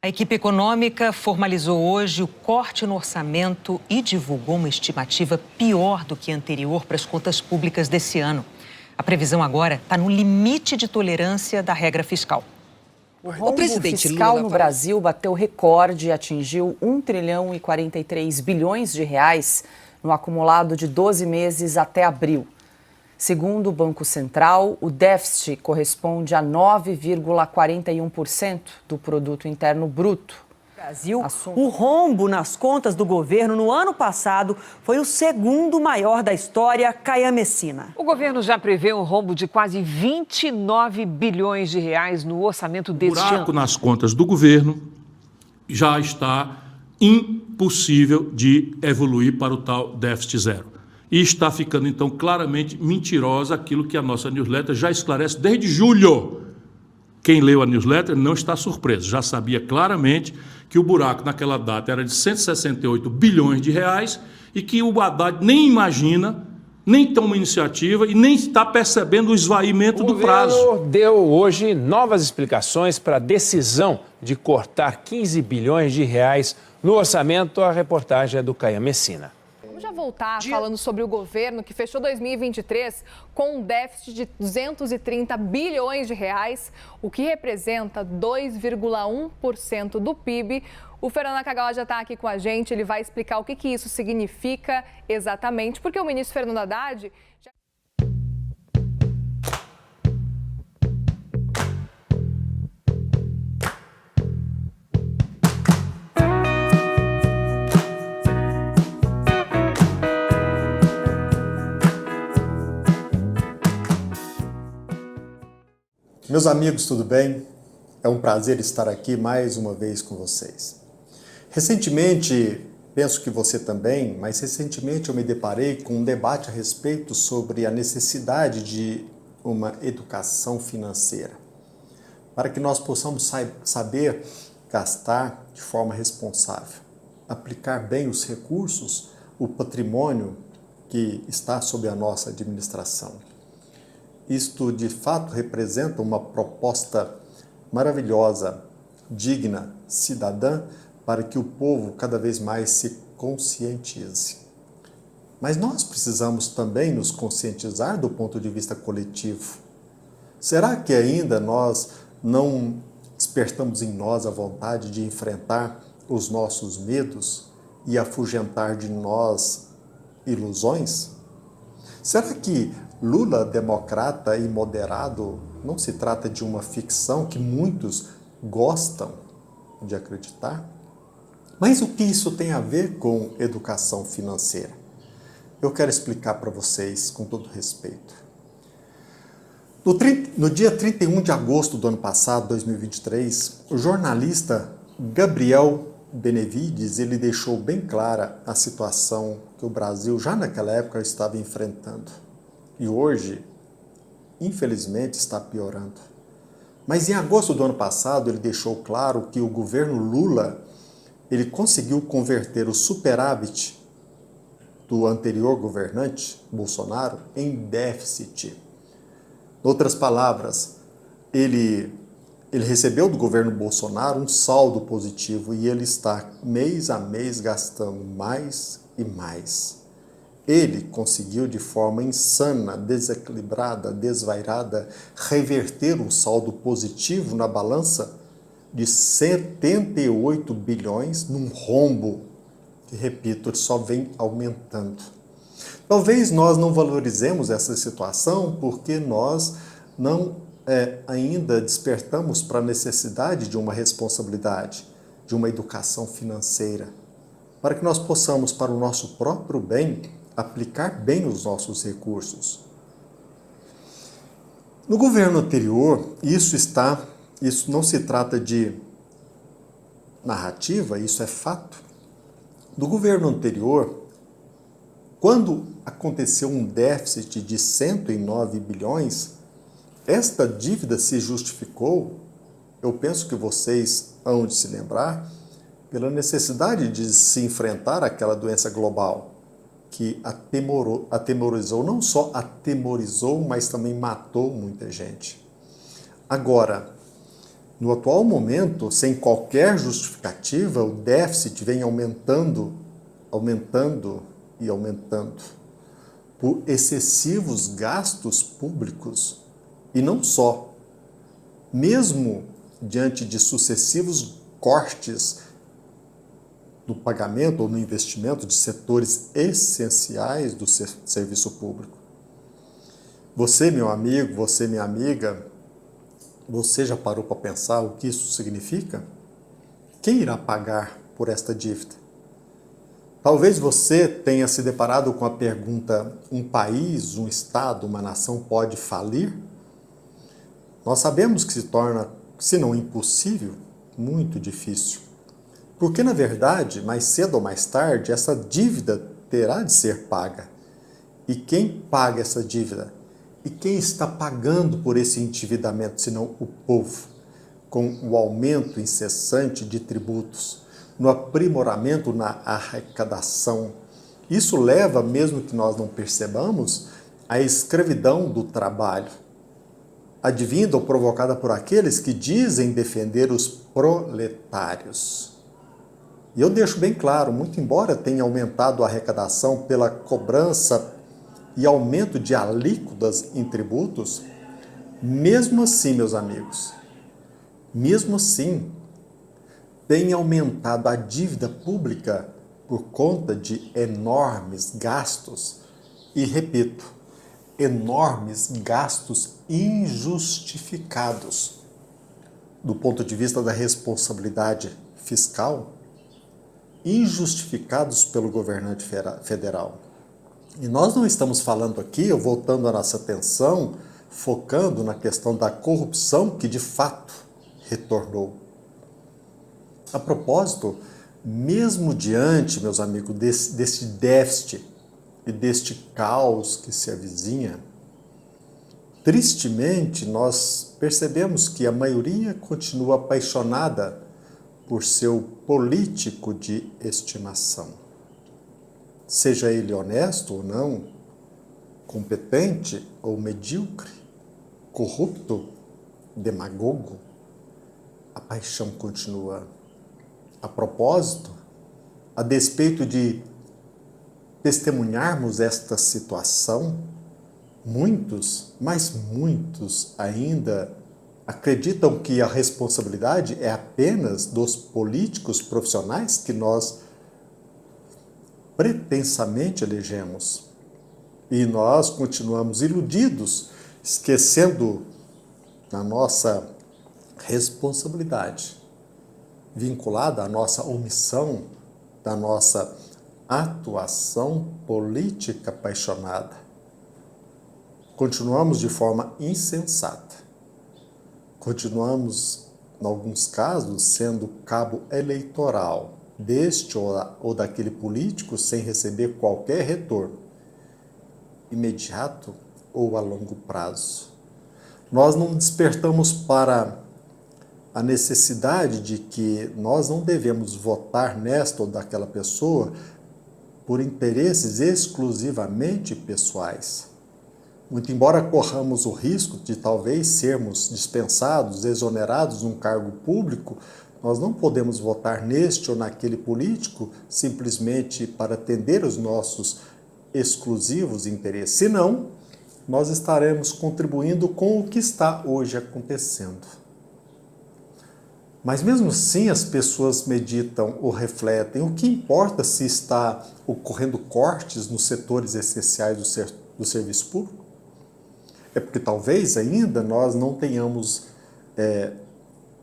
A equipe econômica formalizou hoje o corte no orçamento e divulgou uma estimativa pior do que a anterior para as contas públicas desse ano. A previsão agora está no limite de tolerância da regra fiscal. O rombo fiscal no Brasil bateu recorde e atingiu 1 trilhão e 43 bilhões de reais no acumulado de 12 meses até abril. Segundo o Banco Central, o déficit corresponde a 9,41% do produto interno bruto. Brasil, o rombo nas contas do governo no ano passado foi o segundo maior da história, Caia Messina. O governo já prevê um rombo de quase 29 bilhões de reais no orçamento deste ano. O buraco nas contas do governo já está impossível de evoluir para o tal déficit zero. E está ficando, então, claramente mentirosa aquilo que a nossa newsletter já esclarece desde julho. Quem leu a newsletter não está surpreso, já sabia claramente que o buraco naquela data era de 168 bilhões de reais e que o Haddad nem imagina, nem toma iniciativa e nem está percebendo o esvaimento do prazo. O governo deu hoje novas explicações para a decisão de cortar 15 bilhões de reais no orçamento. A reportagem é do Caia Messina. Vamos já voltar falando sobre o governo que fechou 2023 com um déficit de 230 bilhões de reais, o que representa 2,1% do PIB. O Fernando Nakagawa já está aqui com a gente, ele vai explicar o que isso significa exatamente, porque o ministro Fernando Haddad... Meus amigos, tudo bem? É um prazer estar aqui mais uma vez com vocês. Recentemente, penso que você também, mas recentemente eu me deparei com um debate a respeito sobre a necessidade de uma educação financeira, para que nós possamos saber gastar de forma responsável, aplicar bem os recursos, o patrimônio que está sob a nossa administração. Isto, de fato, representa uma proposta maravilhosa, digna, cidadã, para que o povo cada vez mais se conscientize. Mas nós precisamos também nos conscientizar do ponto de vista coletivo. Será que ainda nós não despertamos em nós a vontade de enfrentar os nossos medos e afugentar de nós ilusões? Será que Lula, democrata e moderado, não se trata de uma ficção que muitos gostam de acreditar? Mas o que isso tem a ver com educação financeira? Eu quero explicar para vocês com todo respeito. No dia 31 de agosto do ano passado, 2023, o jornalista Gabriel Benevides, ele deixou bem clara a situação que o Brasil já naquela época estava enfrentando. E hoje, infelizmente, está piorando. Mas em agosto do ano passado, ele deixou claro que o governo Lula, ele conseguiu converter o superávit do anterior governante, Bolsonaro, em déficit. Em outras palavras, ele recebeu do governo Bolsonaro um saldo positivo e ele está mês a mês gastando mais e mais. Ele conseguiu de forma insana, desequilibrada, desvairada, reverter um saldo positivo na balança de 78 bilhões num rombo que, repito, só vem aumentando. Talvez nós não valorizemos essa situação porque nós não ainda despertamos para a necessidade de uma responsabilidade, de uma educação financeira, para que nós possamos, para o nosso próprio bem, aplicar bem os nossos recursos. No governo anterior, isso não se trata de narrativa, isso é fato. No governo anterior, quando aconteceu um déficit de 109 bilhões, esta dívida se justificou, eu penso que vocês hão de se lembrar, pela necessidade de se enfrentar aquela doença global, que atemorizou, não só atemorizou, mas também matou muita gente. Agora, No atual momento, sem qualquer justificativa, o déficit vem aumentando por excessivos gastos públicos. E não só. Mesmo diante de sucessivos cortes no pagamento ou no investimento de setores essenciais do serviço público. Você, meu amigo, você, minha amiga, você já parou para pensar o que isso significa? Quem irá pagar por esta dívida? Talvez você tenha se deparado com a pergunta: um país, um estado, uma nação pode falir? Nós sabemos que se torna, se não impossível, muito difícil. Porque, na verdade, mais cedo ou mais tarde, essa dívida terá de ser paga. E quem paga essa dívida? E quem está pagando por esse endividamento, senão o povo, com o aumento incessante de tributos, no aprimoramento na arrecadação? Isso leva, mesmo que nós não percebamos, à escravidão do trabalho, advinda ou provocada por aqueles que dizem defender os proletários. E eu deixo bem claro, muito embora tenha aumentado a arrecadação pela cobrança e aumento de alíquotas em tributos, mesmo assim, meus amigos, mesmo assim, tem aumentado a dívida pública por conta de enormes gastos. E, repito, enormes gastos injustificados do ponto de vista da responsabilidade fiscal, injustificados pelo governante federal. E nós não estamos falando aqui, voltando a nossa atenção, focando na questão da corrupção que de fato retornou. A propósito, mesmo diante, meus amigos, deste déficit e deste caos que se avizinha, tristemente nós percebemos que a maioria continua apaixonada por seu político de estimação. Seja ele honesto ou não, competente ou medíocre, corrupto, demagogo, a paixão continua. A propósito, a despeito de testemunharmos esta situação, muitos, mas muitos ainda acreditam que a responsabilidade é apenas dos políticos profissionais que nós pretensamente elegemos. E nós continuamos iludidos, esquecendo da nossa responsabilidade, vinculada à nossa omissão, da nossa atuação política apaixonada. Continuamos de forma insensata. Continuamos, em alguns casos, sendo cabo eleitoral deste ou daquele político sem receber qualquer retorno, imediato ou a longo prazo. Nós não despertamos para a necessidade de que nós não devemos votar nesta ou daquela pessoa por interesses exclusivamente pessoais. Muito embora corramos o risco de talvez sermos dispensados, exonerados de um cargo público, nós não podemos votar neste ou naquele político simplesmente para atender os nossos exclusivos interesses. Senão, nós estaremos contribuindo com o que está hoje acontecendo. Mas mesmo assim as pessoas meditam ou refletem. O que importa se está ocorrendo cortes nos setores essenciais do serviço público? É porque talvez ainda nós não tenhamos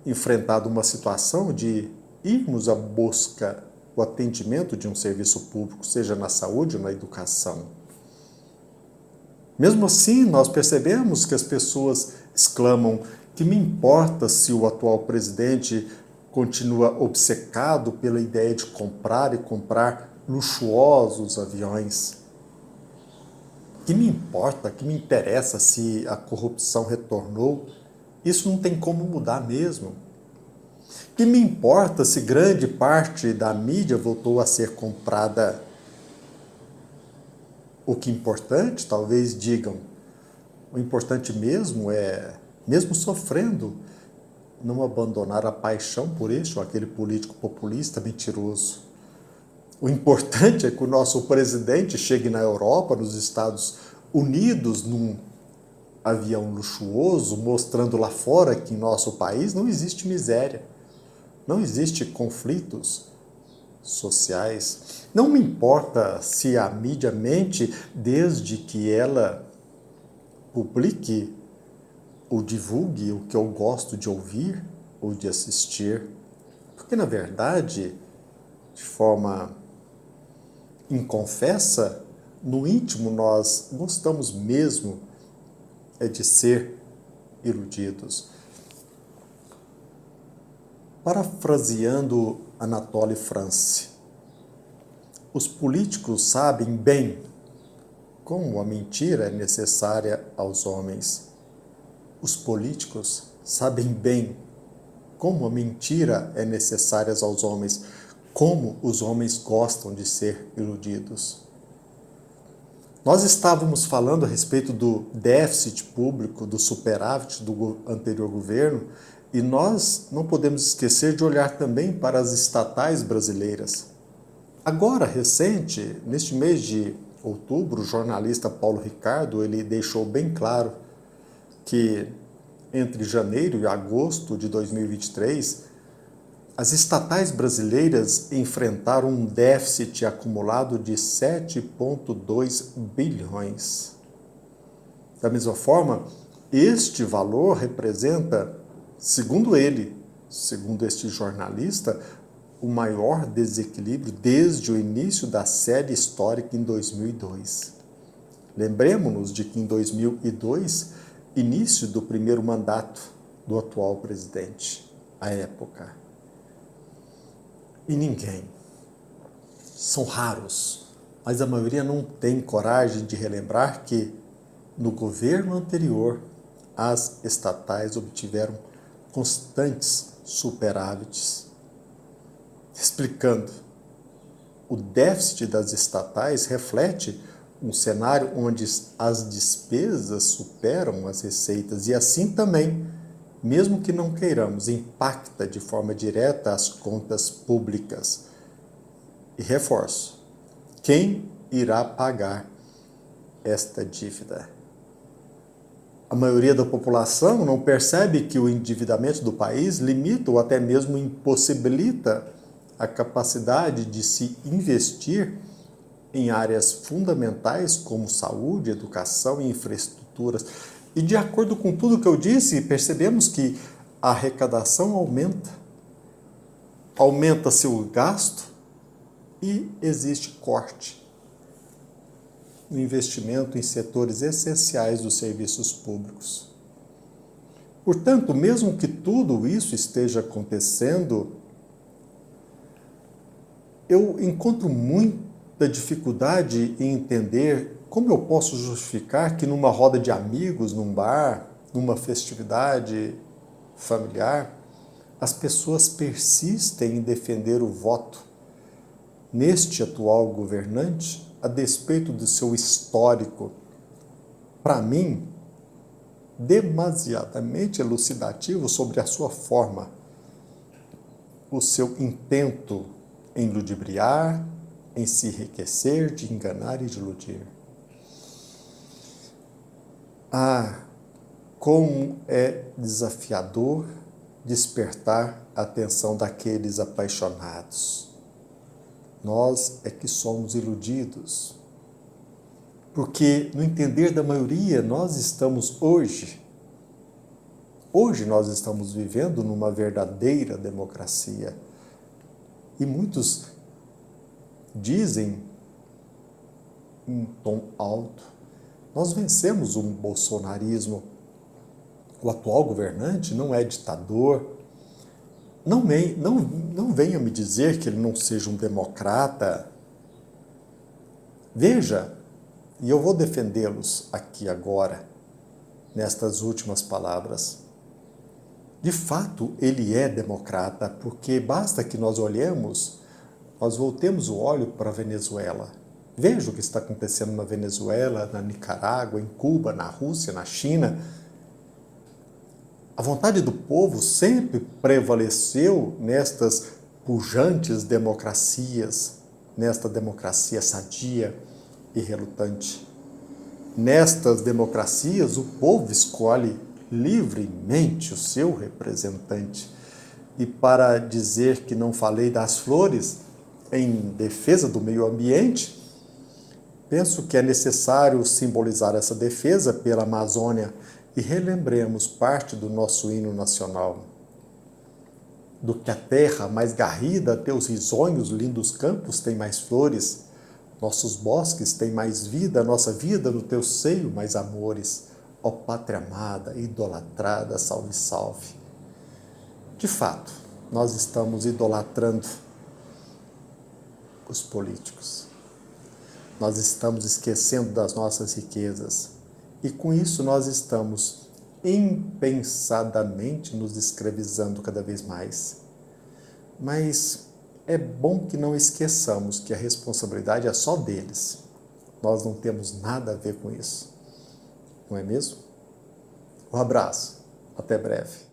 enfrentado uma situação de irmos à busca, o atendimento de um serviço público, seja na saúde ou na educação. Mesmo assim, nós percebemos que as pessoas exclamam: que me importa se o atual presidente continua obcecado pela ideia de comprar e comprar luxuosos aviões? Que me importa, que me interessa se a corrupção retornou? Isso não tem como mudar mesmo. Que me importa se grande parte da mídia voltou a ser comprada? O que é importante, talvez digam, o importante mesmo é, mesmo sofrendo não abandonar a paixão por este ou aquele político populista mentiroso. O importante é que o nosso presidente chegue na Europa, nos Estados Unidos, num avião luxuoso, mostrando lá fora que em nosso país não existe miséria, não existe conflitos sociais. Não me importa se a mídia mente, desde que ela publique ou divulgue o que eu gosto de ouvir ou de assistir, porque na verdade, de forma inconfessa, no íntimo nós gostamos mesmo de ser iludidos. Parafraseando Anatole France, os políticos sabem bem como a mentira é necessária aos homens. Os políticos sabem bem como a mentira é necessária aos homens, como os homens gostam de ser iludidos. Nós estávamos falando a respeito do déficit público, do superávit do anterior governo, e nós não podemos esquecer de olhar também para as estatais brasileiras. Agora, recente, neste mês de outubro, o jornalista Paulo Ricardo, ele deixou bem claro que entre janeiro e agosto de 2023, as estatais brasileiras enfrentaram um déficit acumulado de 7,2 bilhões. Da mesma forma, este valor representa, segundo ele, segundo este jornalista, o maior desequilíbrio desde o início da série histórica em 2002. Lembremos-nos de que em 2002, início do primeiro mandato do atual presidente, à época. E ninguém, são raros, mas a maioria não tem coragem de relembrar que, no governo anterior, as estatais obtiveram constantes superávites. Explicando, o déficit das estatais reflete um cenário onde as despesas superam as receitas e assim também, mesmo que não queiramos, impacta de forma direta as contas públicas. E reforço, quem irá pagar esta dívida? A maioria da população não percebe que o endividamento do país limita ou até mesmo impossibilita a capacidade de se investir em áreas fundamentais como saúde, educação e infraestruturas. E de acordo com tudo que eu disse, percebemos que a arrecadação aumenta seu gasto e existe corte no investimento em setores essenciais dos serviços públicos. Portanto, mesmo que tudo isso esteja acontecendo, eu encontro muita dificuldade em entender como eu posso justificar que numa roda de amigos, num bar, numa festividade familiar, as pessoas persistem em defender o voto neste atual governante a despeito do seu histórico, para mim, demasiadamente elucidativo sobre a sua forma, o seu intento em ludibriar, em se enriquecer, de enganar e de iludir. Ah, como é desafiador despertar a atenção daqueles apaixonados. Nós é que somos iludidos. Porque, no entender da maioria, nós estamos hoje nós estamos vivendo numa verdadeira democracia. E muitos dizem em tom alto, nós vencemos o bolsonarismo. O atual governante não é ditador. Não venha me dizer que ele não seja um democrata. Veja, e eu vou defendê-los aqui agora, nestas últimas palavras. De fato, ele é democrata, porque basta que nós voltemos o olho para a Venezuela. Veja o que está acontecendo na Venezuela, na Nicarágua, em Cuba, na Rússia, na China. A vontade do povo sempre prevaleceu nestas pujantes democracias, nesta democracia sadia e relutante. Nestas democracias, o povo escolhe livremente o seu representante. E para dizer que não falei das flores em defesa do meio ambiente, penso que é necessário simbolizar essa defesa pela Amazônia e relembremos parte do nosso hino nacional. Do que a terra mais garrida, teus risonhos, lindos campos têm mais flores, nossos bosques têm mais vida, nossa vida no teu seio mais amores. Ó pátria amada, idolatrada, salve, salve. De fato, nós estamos idolatrando os políticos. Nós estamos esquecendo das nossas riquezas. E com isso nós estamos impensadamente nos escravizando cada vez mais. Mas é bom que não esqueçamos que a responsabilidade é só deles. Nós não temos nada a ver com isso. Não é mesmo? Um abraço. Até breve.